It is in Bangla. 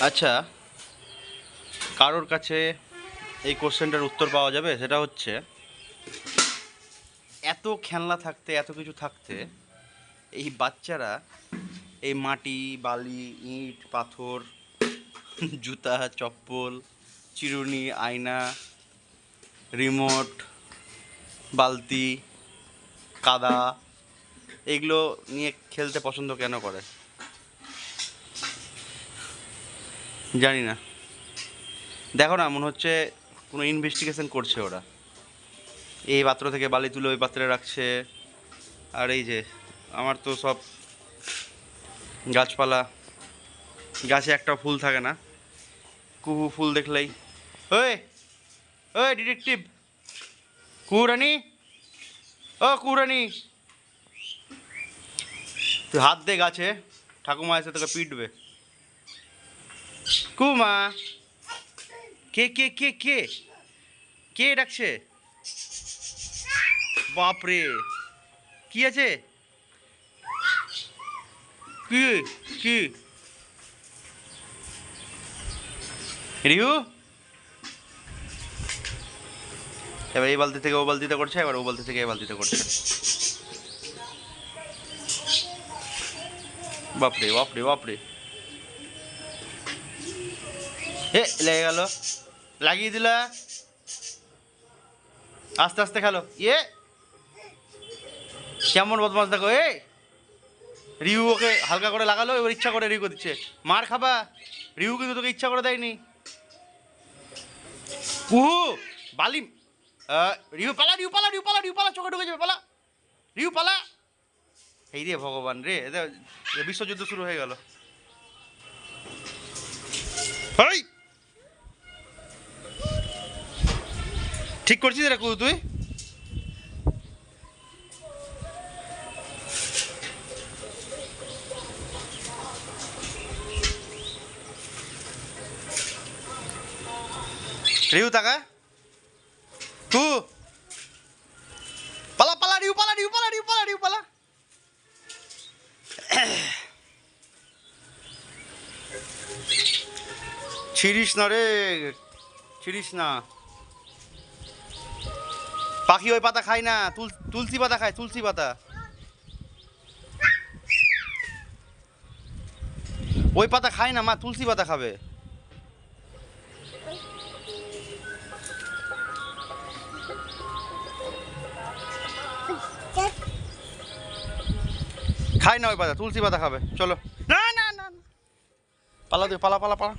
আচ্ছা, কারোর কাছে এই কোশ্চেনটার উত্তর পাওয়া যাবে? সেটা হচ্ছে, এত খেলনা থাকতে, এত কিছু থাকতে, এই বাচ্চারা এই মাটি, বালি, ইট, পাথর, জুতা, চপ্পল, চিরুনি, আয়না, রিমোট, বালতি, কাদা, এগুলো নিয়ে খেলতে পছন্দ কেন করে জানি না। দেখো না, মনে হচ্ছে কোনো ইনভেস্টিগেশন করছে ওরা। এই পাত্র থেকে বালি তুলে ওই পাত্রে রাখছে। আর এই যে আমার তো সব গাছপালা, গাছে একটা ফুল থাকে না, কুহু ফুল দেখলেই ওই ওই ডিটেকটিভ কুহুরানি, ও কুহুরানি, তুই হাত দে গাছে, ঠাকুমা এসে তোকে পিটবে। কুমা, কে কে কে কে কে ডাকছে? বাপরে, কি আছে? কি কি রিহু? এবার এই বালতি থেকে ও বালতিতে করছে, এবার ও বালতি থেকে এই বালতিতে করছে। বাপরে বাপরে বাপরে, হে লেগে গেল, লাগিয়ে দিলা। আস্তে আস্তে খেলো। ইয়ে কেমন বদমাস দেখো। এ রিহু ওকে হালকা করে লাগালো, এবার ইচ্ছা করে রিহু দিচ্ছে। মার খাবা। রিহু কিন্তু তোকে ইচ্ছা করে দেয়নি। কুহু বালি, রিহু পালা, রিহু পালা, রিহু পালা, রিহু পালা, চোখে ঢুকে যাবে, পালা রিহু পালা। এই রে ভগবান রে, বিশ্বযুদ্ধ শুরু হয়ে গেল। ঠিক করছিস রে কুহু তুই? রিহু তাকা, কুহু পালা পালা, রিহু পালা, রিহু পালা, রিহু পালা, রিহু পালা। ছিড়িস না রে, ছিড়িস না। পাখি ওই পাতা খায় না, তুলসী পাতা খায়, তুলসী পাতা। ওই পাতা খায় না মা, তুলসী পাতা খাবে। খায় না ওই পাতা, তুলসী পাতা খাবে। চলো, না না না, পালা তুই, পালা পালা পালা।